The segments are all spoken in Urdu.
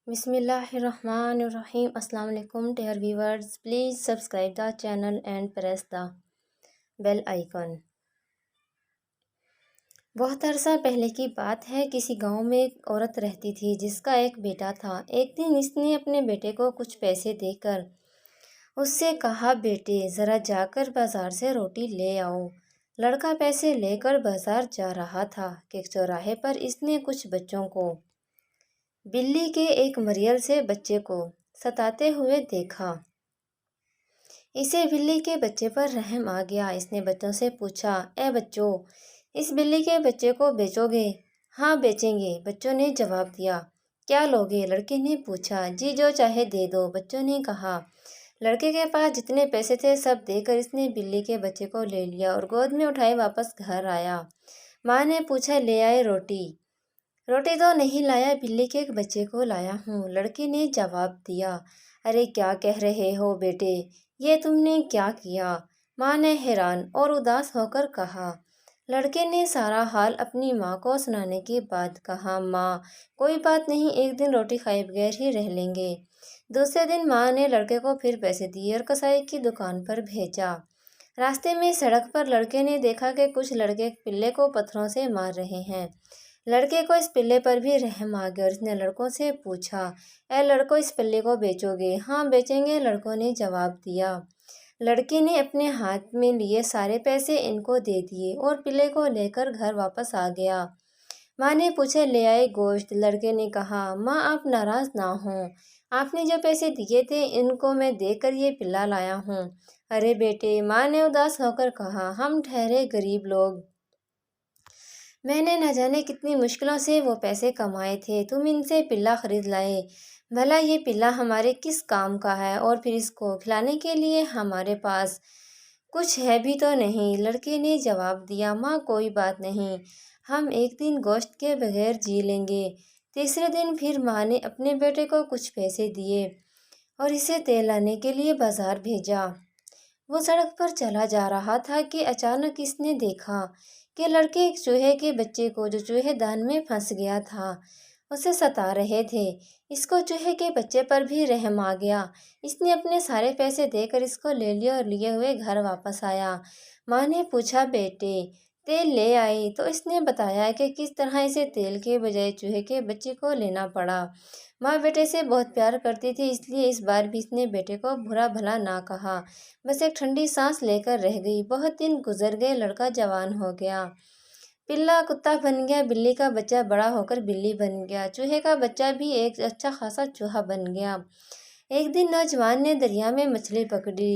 بسم اللہ الرحمن الرحیم۔ السلام علیکم dear viewers, please subscribe the channel and press the bell icon. بہت عرصہ پہلے کی بات ہے، کسی گاؤں میں ایک عورت رہتی تھی جس کا ایک بیٹا تھا۔ ایک دن اس نے اپنے بیٹے کو کچھ پیسے دے کر اس سے کہا، بیٹے ذرا جا کر بازار سے روٹی لے آؤ۔ لڑکا پیسے لے کر بازار جا رہا تھا کہ چوراہے پر اس نے کچھ بچوں کو بلی کے ایک مریل سے بچے کو ستاتے ہوئے دیکھا۔ اسے بلی کے بچے پر رحم آ گیا۔ اس نے بچوں سے پوچھا، اے بچوں، اس بلی کے بچے کو بیچو گے؟ ہاں بیچیں گے، بچوں نے جواب دیا۔ کیا لوگے؟ لڑکے نے پوچھا۔ جی جو چاہے دے دو، بچوں نے کہا۔ لڑکے کے پاس جتنے پیسے تھے سب دے کر اس نے بلی کے بچے کو لے لیا اور گود میں اٹھائے واپس گھر آیا۔ ماں نے پوچھا، لے آئے روٹی؟ روٹی تو نہیں لایا، بلی کے بچے کو لایا ہوں، لڑکے نے جواب دیا۔ ارے کیا کہہ رہے ہو بیٹے، یہ تم نے کیا کیا؟ ماں نے حیران اور اداس ہو کر کہا۔ لڑکے نے سارا حال اپنی ماں کو سنانے کے بعد کہا، ماں کوئی بات نہیں، ایک دن روٹی کھائے بغیر ہی رہ لیں گے۔ دوسرے دن ماں نے لڑکے کو پھر پیسے دیے اور کسائی کی دکان پر بھیجا۔ راستے میں سڑک پر لڑکے نے دیکھا کہ کچھ لڑکے پلے کو پتھروں سے مار رہے ہیں۔ لڑکے کو اس پلے پر بھی رحم آ گیا اور اس نے لڑکوں سے پوچھا، اے لڑکوں، اس پلے کو بیچو گے؟ ہاں بیچیں گے، لڑکوں نے جواب دیا۔ لڑکے نے اپنے ہاتھ میں لیے سارے پیسے ان کو دے دیے اور پلے کو لے کر گھر واپس آ گیا۔ ماں نے پوچھا، لے آئے گوشت؟ لڑکے نے کہا، ماں آپ ناراض نہ ہوں، آپ نے جو پیسے دیے تھے ان کو میں دے کر یہ پلا لایا ہوں۔ ارے بیٹے، ماں نے اداس ہو کر کہا، ہم ٹھہرے غریب لوگ، میں نے نہ جانے کتنی مشکلوں سے وہ پیسے کمائے تھے، تم ان سے پلا خرید لائے، بھلا یہ پلا ہمارے کس کام کا ہے، اور پھر اس کو کھلانے کے لیے ہمارے پاس کچھ ہے بھی تو نہیں۔ لڑکے نے جواب دیا، ماں کوئی بات نہیں، ہم ایک دن گوشت کے بغیر جی لیں گے۔ تیسرے دن پھر ماں نے اپنے بیٹے کو کچھ پیسے دیے اور اسے تیل لانے کے لیے بازار بھیجا۔ وہ سڑک پر چلا جا رہا تھا کہ اچانک اس نے دیکھا کہ لڑکے ایک چوہے کے بچے کو جو چوہے دان میں پھنس گیا تھا اسے ستا رہے تھے۔ اس کو چوہے کے بچے پر بھی رحم آ گیا۔ اس نے اپنے سارے پیسے دے کر اس کو لے لیا اور لیے ہوئے گھر واپس آیا۔ ماں نے پوچھا، بیٹے تیل لے آئے؟ تو اس نے بتایا کہ کس طرح اسے تیل کے بجائے چوہے کے بچے کو لینا پڑا۔ ماں بیٹے سے بہت پیار کرتی تھی، اس لیے اس بار بھی اس نے بیٹے کو برا بھلا نہ کہا، بس ایک ٹھنڈی سانس لے کر رہ گئی۔ بہت دن گزر گئے، لڑکا جوان ہو گیا، پلا کتا بن گیا، بلی کا بچہ بڑا ہو کر بلی بن گیا، چوہے کا بچہ بھی ایک اچھا خاصا چوہا بن گیا۔ ایک دن نوجوان نے دریا میں مچھلی پکڑی۔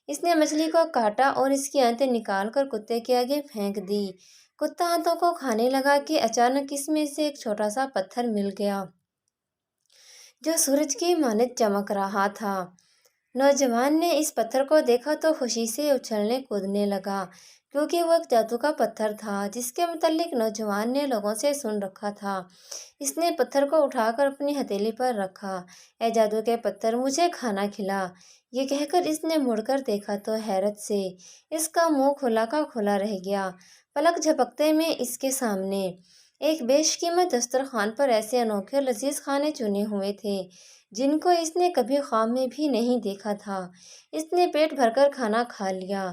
اس نے مچھلی کو کاٹا اور اس کی آنتیں نکال کر کتے کے آگے پھینک دی۔ کتا آنتوں کو کھانے لگا کہ اچانک اس میں سے ایک چھوٹا سا پتھر مل گیا جو سورج کی مانند چمک رہا تھا۔ نوجوان نے اس پتھر کو دیکھا تو خوشی سے اچھلنے کودنے لگا، کیونکہ وہ ایک جادو کا پتھر تھا جس کے متعلق نوجوان نے لوگوں سے سن رکھا تھا۔ اس نے پتھر کو اٹھا کر اپنی ہتھیلی پر رکھا۔ اے جادو کے پتھر، مجھے کھانا کھلا، یہ کہہ کر اس نے مڑ کر دیکھا تو حیرت سے اس کا منہ کھلا کا کھلا رہ گیا۔ پلک جھپکتے میں اس کے سامنے ایک بیش قیمت دسترخوان پر ایسے انوکھے اور لذیذ کھانے چنے ہوئے تھے جن کو اس نے کبھی خواب میں بھی نہیں دیکھا تھا۔ اس نے پیٹ بھر کر کھانا کھا لیا،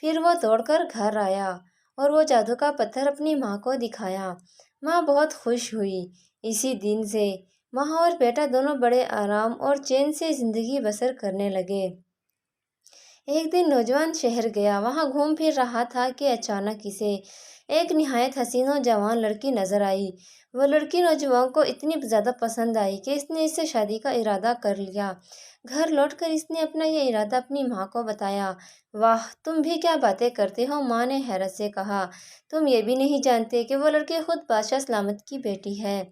پھر وہ دوڑ کر گھر آیا اور وہ جادو کا پتھر اپنی ماں کو دکھایا۔ ماں بہت خوش ہوئی۔ اسی دن سے ماں اور بیٹا دونوں بڑے آرام اور چین سے زندگی بسر کرنے لگے۔ ایک دن نوجوان شہر گیا، وہاں گھوم پھر رہا تھا کہ اچانک اسے ایک نہایت حسین و جوان لڑکی نظر آئی۔ وہ لڑکی نوجوان کو اتنی زیادہ پسند آئی کہ اس نے اس سے شادی کا ارادہ کر لیا۔ گھر لوٹ کر اس نے اپنا یہ ارادہ اپنی ماں کو بتایا۔ واہ، تم بھی کیا باتیں کرتے ہو، ماں نے حیرت سے کہا۔ تم یہ بھی نہیں جانتے کہ وہ لڑکی خود بادشاہ سلامت کی بیٹی ہے؟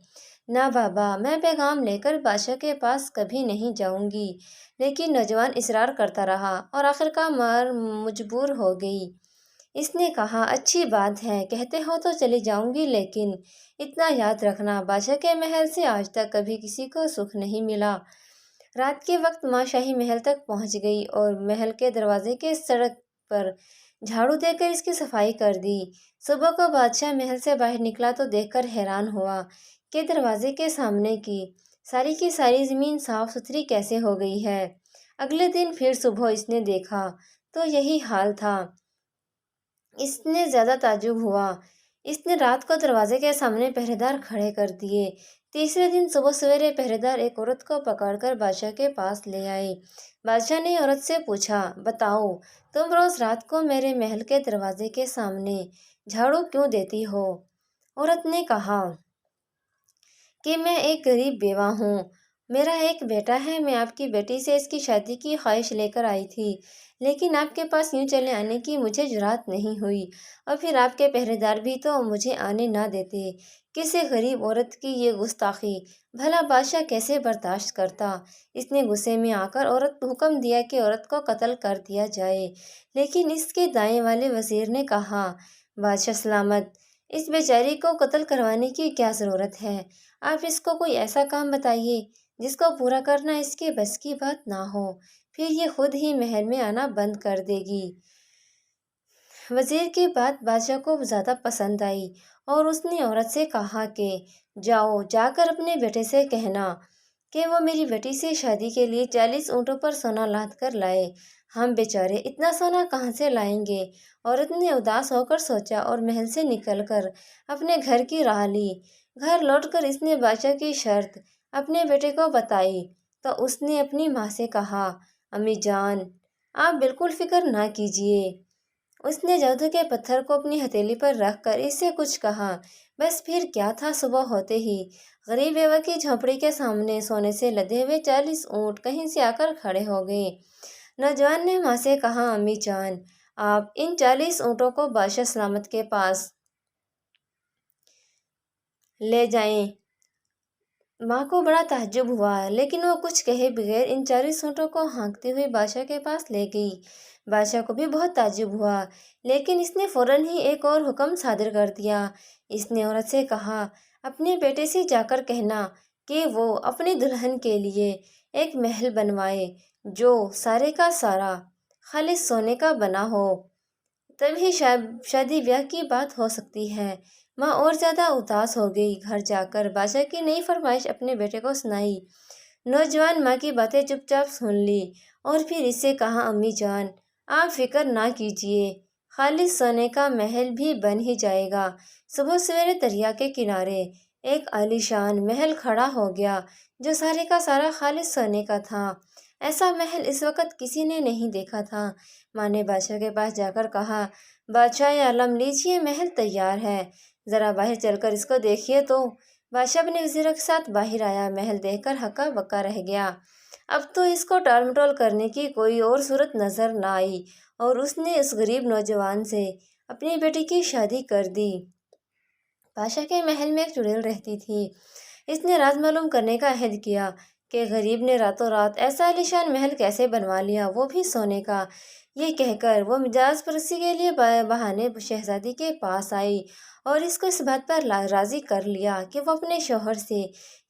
نہ بابا، میں پیغام لے کر بادشاہ کے پاس کبھی نہیں جاؤں گی۔ لیکن نوجوان اصرار کرتا رہا اور آخرکار مجبور ہو گئی۔ اس نے کہا، اچھی بات ہے، کہتے ہو تو چلی جاؤں گی، لیکن اتنا یاد رکھنا، بادشاہ کے محل سے آج تک کبھی کسی کو سکھ نہیں ملا۔ رات کے وقت ماں شاہی محل تک پہنچ گئی اور محل کے دروازے کے سڑک پر جھاڑو دے کر اس کی صفائی کر دی۔ صبح کو بادشاہ محل سے باہر نکلا تو دیکھ کر حیران ہوا کہ دروازے کے سامنے کی ساری کی ساری زمین صاف ستھری کیسے ہو گئی ہے؟ اگلے دن پھر صبح اس نے دیکھا تو یہی حال تھا۔ اس نے زیادہ تعجب ہوا۔ اس نے رات کو دروازے کے سامنے پہرے دار کھڑے کر دیے۔ تیسرے دن صبح سویرے پہرے دار ایک عورت کو پکڑ کر بادشاہ کے پاس لے آئے۔ بادشاہ نے عورت سے پوچھا، بتاؤ تم روز رات کو میرے محل کے دروازے کے سامنے جھاڑو کیوں دیتی ہو؟ عورت نے کہا کہ میں ایک غریب بیوہ ہوں، میرا ایک بیٹا ہے، میں آپ کی بیٹی سے اس کی شادی کی خواہش لے کر آئی تھی، لیکن آپ کے پاس یوں چلے آنے کی مجھے جرات نہیں ہوئی، اور پھر آپ کے پہرے دار بھی تو مجھے آنے نہ دیتے۔ کسی غریب عورت کی یہ گستاخی بھلا بادشاہ کیسے برداشت کرتا؟ اس نے غصے میں آ کر عورت حکم دیا کہ عورت کو قتل کر دیا جائے، لیکن اس کے دائیں والے وزیر نے کہا، بادشاہ سلامت، اس بیچاری کو قتل کروانے کی کیا ضرورت ہے؟ آپ اس کو کوئی ایسا کام بتائیے جس کو پورا کرنا اس کے بس کی بات نہ ہو، پھر یہ خود ہی محل میں آنا بند کر دے گی۔ وزیر کی بات بادشاہ کو زیادہ پسند آئی اور اس نے عورت سے کہا کہ جاؤ، جا کر اپنے بیٹے سے کہنا کہ وہ میری بیٹی سے شادی کے لیے 40 اونٹوں پر سونا لاد کر لائے۔ ہم بیچارے اتنا سونا کہاں سے لائیں گے؟ عورت نے اداس ہو کر سوچا اور محل سے نکل کر اپنے گھر کی راہ لی۔ گھر لوٹ کر اس نے بادشاہ کی شرط اپنے بیٹے کو بتائی تو اس نے اپنی ماں سے کہا، امی جان، آپ بالکل فکر نہ کیجیے۔ اس نے جادو کے پتھر کو اپنی ہتھیلی پر رکھ کر اس سے کچھ کہا، بس پھر کیا تھا، صبح ہوتے ہی غریب بیوہ کی جھونپڑی کے سامنے سونے سے لدے ہوئے 40 اونٹ کہیں سے آ کر کھڑے ہو گئے۔ نوجوان نے ماں سے کہا، امی جان، آپ ان 40 اونٹوں کو بادشاہ سلامت کے پاس لے جائیں۔ ماں کو بڑا تعجب ہوا، لیکن وہ کچھ کہے بغیر ان 40 اونٹوں کو ہانکتے ہوئے بادشاہ کے پاس لے گئی۔ بادشاہ کو بھی بہت تعجب ہوا، لیکن اس نے فوراً ہی ایک اور حکم صادر کر دیا۔ اس نے عورت سے کہا، اپنے بیٹے سے جا کر کہنا کہ وہ اپنی دلہن کے لیے ایک محل بنوائے جو سارے کا سارا خالص سونے کا بنا ہو، تبھی شادی بیاہ کی بات ہو سکتی ہے۔ ماں اور زیادہ اداس ہو گئی۔ گھر جا کر بادشاہ کی نئی فرمائش اپنے بیٹے کو سنائی۔ نوجوان ماں کی باتیں چپ چاپ سن لی اور پھر اس سے کہا، امی جان، آپ فکر نہ کیجیے، خالص سونے کا محل بھی بن ہی جائے گا۔ صبح سویرے دریا کے کنارے ایک عالی شان محل کھڑا ہو گیا جو سارے کا سارا خالص سونے کا تھا۔ ایسا محل اس وقت کسی نے نہیں دیکھا تھا۔ ماں نے بادشاہ کے پاس جا کر کہا، بادشاہ عالم، لیجیے، محل تیار ہے، ذرا باہر چل کر اس کو دیکھیے تو۔ بادشاہ اپنے وزیروں کے ساتھ باہر آیا۔ محل دیکھ کر ہکا بکا رہ گیا۔ اب تو اس کو ٹال مٹول کرنے کی کوئی اور صورت نظر نہ آئی اور اس نے اس غریب نوجوان سے اپنی بیٹی کی شادی کر دی۔ بادشاہ کے محل میں ایک چڑیل رہتی تھی۔ اس نے راز معلوم کرنے کا عہد کیا کہ غریب نے راتوں رات ایسا عالیشان محل کیسے بنوا لیا، وہ بھی سونے کا۔ یہ کہہ کر وہ مجاز پرستی کے لیے بہانے شہزادی کے پاس آئی اور اس کو اس بات پر راضی کر لیا کہ وہ اپنے شوہر سے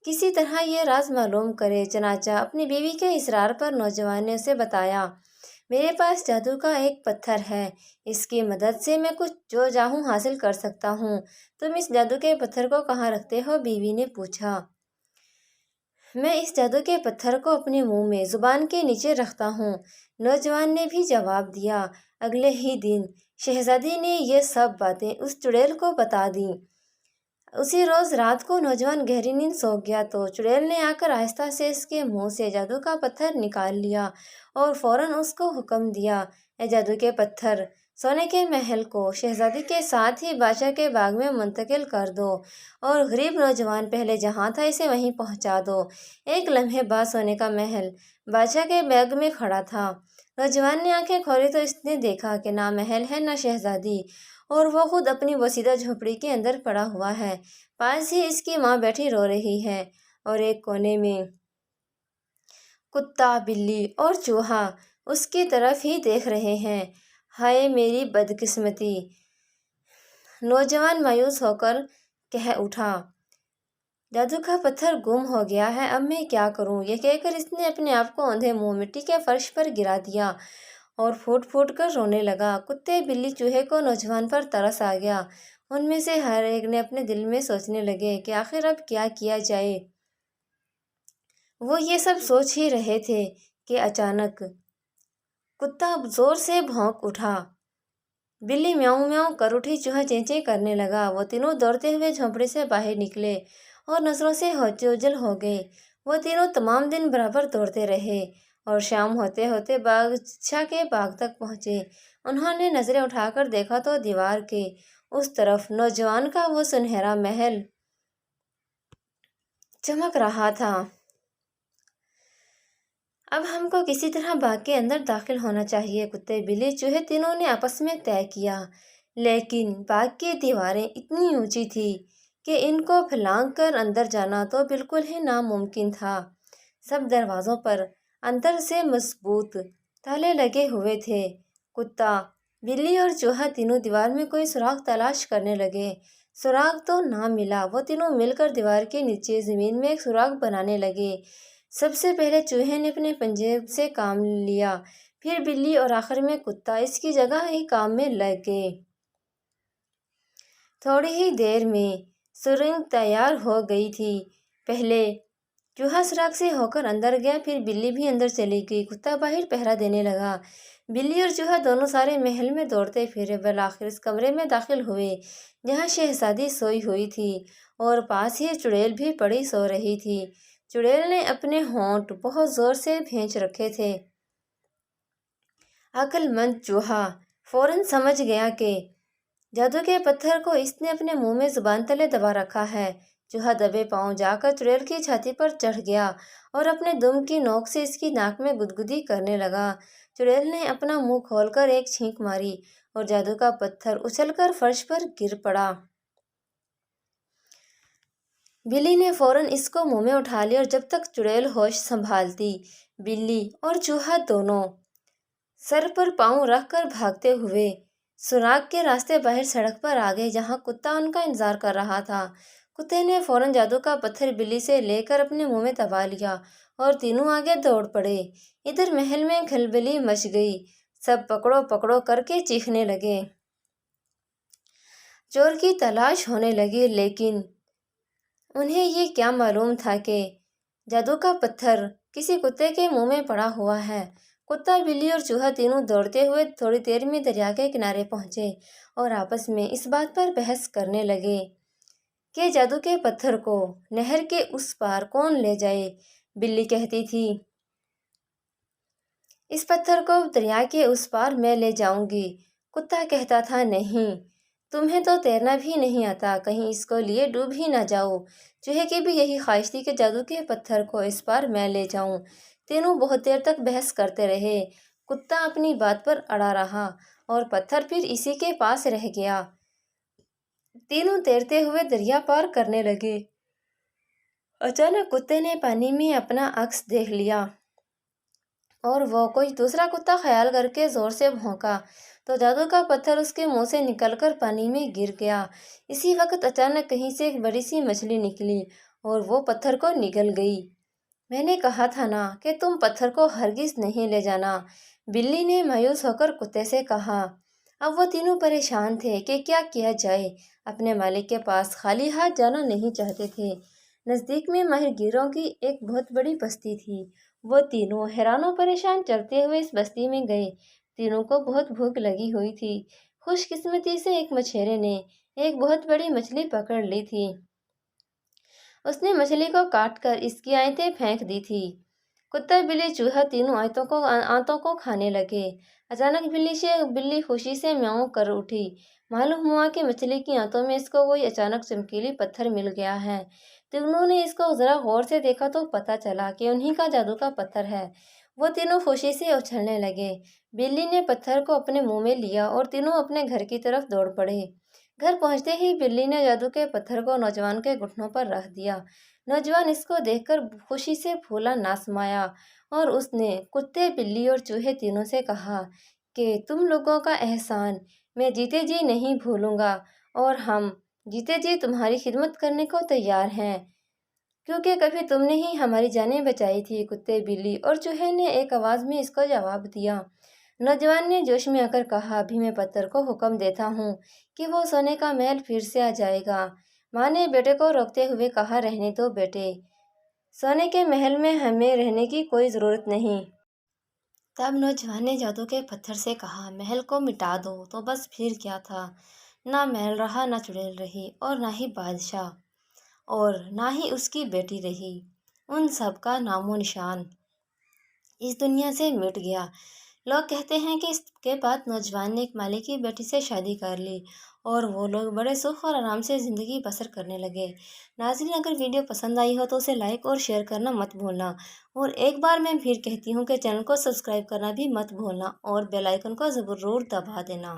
کسی طرح یہ راز معلوم کرے۔ چنانچہ اپنی بیوی کے اصرار پر نوجوان نے اسے بتایا، میرے پاس جادو کا ایک پتھر ہے، اس کی مدد سے میں کچھ جو چاہوں حاصل کر سکتا ہوں۔ تم اس جادو کے پتھر کو کہاں رکھتے ہو؟ بیوی نے پوچھا۔ میں اس جادو کے پتھر کو اپنے منہ میں زبان کے نیچے رکھتا ہوں، نوجوان نے بھی جواب دیا۔ اگلے ہی دن شہزادی نے یہ سب باتیں اس چڑیل کو بتا دیں۔ اسی روز رات کو نوجوان گہری نیند سو گیا تو چڑیل نے آ کر آہستہ سے اس کے منہ سے جادو کا پتھر نکال لیا اور فوراً اس کو حکم دیا، اے جادو کے پتھر، سونے کے محل کو شہزادی کے ساتھ ہی بادشاہ کے باغ میں منتقل کر دو اور غریب نوجوان پہلے جہاں تھا اسے وہیں پہنچا دو۔ ایک لمحے بعد سونے کا محل بادشاہ کے باغ میں کھڑا تھا۔ نوجوان نے آنکھیں کھولی تو اس نے دیکھا کہ نہ محل ہے نہ شہزادی، اور وہ خود اپنی بوسیدہ جھونپڑی کے اندر پڑا ہوا ہے۔ پاس ہی اس کی ماں بیٹھی رو رہی ہے اور ایک کونے میں کتا، بلی اور چوہا اس کی طرف ہی دیکھ رہے ہیں۔ ہائے میری بدقسمتی! نوجوان مایوس ہو کر کہہ اٹھا، جادو کا پتھر گم ہو گیا ہے، اب میں کیا کروں؟ یہ کہہ کر اس نے اپنے آپ کو اوندھے منہ مٹی کے فرش پر گرا دیا اور پھوٹ پھوٹ کر رونے لگا۔ کتے، بلی، چوہے کو نوجوان پر ترس آ گیا۔ ان میں سے ہر ایک نے اپنے دل میں سوچنے لگے کہ آخر اب کیا کیا جائے۔ وہ یہ سب سوچ ہی رہے تھے کہ اچانک کتا زور سے بھونک اٹھا۔ بلی میاؤں میاؤں کر اٹھی، چوہا چینچیں کرنے لگا۔ وہ تینوں دوڑتے ہوئے جھونپڑی سے باہر نکلے اور نظروں سے اوجھل ہو گئے۔ وہ تینوں تمام دن برابر دوڑتے رہے اور شام ہوتے ہوتے بادشاہ کے باغ تک پہنچے۔ انہوں نے نظریں اٹھا کر دیکھا تو دیوار کے اس طرف نوجوان کا وہ سنہرا محل چمک رہا تھا۔ اب ہم کو کسی طرح باغ کے اندر داخل ہونا چاہیے، کتے بلی چوہے تینوں نے آپس میں طے کیا۔ لیکن باغ کی دیواریں اتنی اونچی تھیں کہ ان کو پھلانگ کر اندر جانا تو بالکل ہی ناممکن تھا۔ سب دروازوں پر اندر سے مضبوط تالے لگے ہوئے تھے۔ کتا، بلی اور چوہا تینوں دیوار میں کوئی سراغ تلاش کرنے لگے۔ سراغ تو نہ ملا۔ وہ تینوں مل کر دیوار کے نیچے زمین میں ایک سراغ بنانے لگے۔ سب سے پہلے چوہے نے اپنے پنجے سے کام لیا، پھر بلی اور آخر میں کتا اس کی جگہ ہی کام میں لگ گئے۔ تھوڑی ہی دیر میں سرنگ تیار ہو گئی تھی۔ پہلے چوہا سراغ سے ہو کر اندر گیا، پھر بلی بھی اندر چلی گئی۔ کتا باہر پہرا دینے لگا۔ بلی اور چوہا دونوں سارے محل میں دوڑتے پھرے، بالآخر اس کمرے میں داخل ہوئے جہاں شہزادی سوئی ہوئی تھی اور پاس ہی چڑیل بھی پڑی سو رہی تھی۔ چڑیل نے اپنے ہونٹ بہت زور سے بھینچ رکھے تھے۔ عقل مند چوہا فوراً سمجھ گیا کہ جادو کے پتھر کو اس نے اپنے منہ میں زبان تلے دبا رکھا ہے۔ چوہا دبے پاؤں جا کر چڑیل کی چھاتی پر چڑھ گیا اور اپنے دم کی نوک سے اس کی ناک میں گدگدی کرنے لگا۔ چڑیل نے اپنا منہ کھول کر ایک چھینک ماری اور جادو کا پتھر اچھل کر فرش پر گر پڑا۔ بلی نے فوراً اس کو منہ میں اٹھا لیا اور جب تک چڑیل ہوش سنبھالتی، بلی اور چوہا دونوں سر پر پاؤں رکھ کر بھاگتے ہوئے سراغ کے راستے باہر سڑک پر آ گئے جہاں کتا ان کا انتظار کر رہا تھا۔ کتے نے فوراً جادو کا پتھر بلی سے لے کر اپنے منہ میں دبا لیا اور تینوں آگے دوڑ پڑے۔ ادھر محل میں کھلبلی مچ گئی، سب پکڑو پکڑو کر کے چیخنے لگے۔ چور کی تلاش ہونے لگی، لیکن انہیں یہ کیا معلوم تھا کہ جادو کا پتھر کسی کتے کے منہ میں پڑا ہوا ہے۔ کتا، بلی اور چوہا تینوں دوڑتے ہوئے تھوڑی دیر میں دریا کے کنارے پہنچے اور آپس میں اس بات پر بحث کرنے لگے کہ جادو کے پتھر کو نہر کے اس پار کون لے جائے۔ بلی کہتی تھی، اس پتھر کو دریا کے اس پار میں لے جاؤں گی۔ کتا کہتا تھا، نہیں، تمہیں تو تیرنا بھی نہیں آتا، کہیں اس کو لیے ڈوب ہی نہ جاؤ۔ چوہے کی بھی یہی خواہش تھی کہ جادو کے پتھر کو اس پار میں لے جاؤں۔ تینوں بہت دیر تک بحث کرتے رہے۔ کتا اپنی بات پر اڑا رہا اور پتھر پھر اسی کے پاس رہ گیا۔ تینوں تیرتے ہوئے دریا پار کرنے لگے۔ اچانک کتے نے پانی میں اپنا عکس دیکھ لیا اور وہ کوئی دوسرا کتا خیال کر کے زور سے بھونکا تو جادو کا پتھر اس کے منہ سے نکل کر پانی میں گر گیا۔ اسی وقت اچانک کہیں سے ایک بڑی سی مچھلی نکلی اور وہ پتھر کو نگل گئی۔ میں نے کہا تھا نا کہ تم پتھر کو ہرگز نہیں لے جانا، بلی نے مایوس ہو کر کتے سے کہا۔ اب وہ تینوں پریشان تھے کہ کیا کیا جائے، اپنے مالک کے پاس خالی ہاتھ جانا نہیں چاہتے تھے۔ نزدیک میں ماہر گیروں کی ایک بہت بڑی بستی تھی۔ وہ تینوں حیران و پریشان چلتے ہوئے اس بستی میں گئے۔ تینوں کو بہت بھوک لگی ہوئی تھی۔ خوش قسمتی سے ایک مچھیرے نے ایک بہت بڑی مچھلی پکڑ لی تھی۔ اس نے مچھلی کو کاٹ کر اس کی آنتیں پھینک دی تھی۔ کتا، بلی، چوہا تینوں آنتوں کو کھانے لگے۔ اچانک بلی خوشی سے میاؤں کر اٹھی۔ معلوم ہوا کہ مچھلی کی آنتوں میں اس کو کوئی اچانک چمکیلی پتھر مل گیا ہے۔ تینوں نے اس کو ذرا غور سے دیکھا تو پتہ چلا کہ انہی کا جادو کا پتھر ہے۔ وہ تینوں خوشی سے اچھلنے لگے۔ بلی نے پتھر کو اپنے منہ میں لیا اور تینوں اپنے گھر کی طرف دوڑ پڑے۔ گھر پہنچتے ہی بلی نے جادو کے پتھر کو نوجوان کے گھٹنوں پر رکھ دیا۔ نوجوان اس کو دیکھ کر خوشی سے پھولا نہ سمایا اور اس نے کتے، بلی اور چوہے تینوں سے کہا کہ تم لوگوں کا احسان میں جیتے جی نہیں بھولوں گا اور ہم جیتے جی تمہاری خدمت کرنے کو تیار ہیں، کیونکہ کبھی تم نے ہی ہماری جانیں بچائی تھی۔ کتے، بلی اور چوہے نے ایک آواز میں اس کو جواب دیا۔ نوجوان نے جوش میں آ کر کہا، ابھی میں پتھر کو حکم دیتا ہوں کہ وہ سونے کا محل پھر سے آ جائے گا۔ ماں نے بیٹے کو روکتے ہوئے کہا، رہنے دو بیٹے، سونے کے محل میں ہمیں رہنے کی کوئی ضرورت نہیں۔ تب نوجوان نے جادو کے پتھر سے کہا، محل کو مٹا دو تو بس پھر کیا تھا؟ نہ محل رہا، نہ چڑیل رہی، اور نہ ہی بادشاہ، اور نہ ہی اس کی بیٹی رہی۔ ان سب کا نام و نشان اس دنیا سے مٹ گیا۔ لوگ کہتے ہیں کہ اس کے بعد نوجوان نے ایک مالی کی بیٹی سے شادی کر لی اور وہ لوگ بڑے سکھ اور آرام سے زندگی بسر کرنے لگے۔ ناظرین، اگر ویڈیو پسند آئی ہو تو اسے لائک اور شیئر کرنا مت بھولنا، اور ایک بار میں پھر کہتی ہوں کہ چینل کو سبسکرائب کرنا بھی مت بھولنا اور بیل آئیکن کو ضرور دبا دینا۔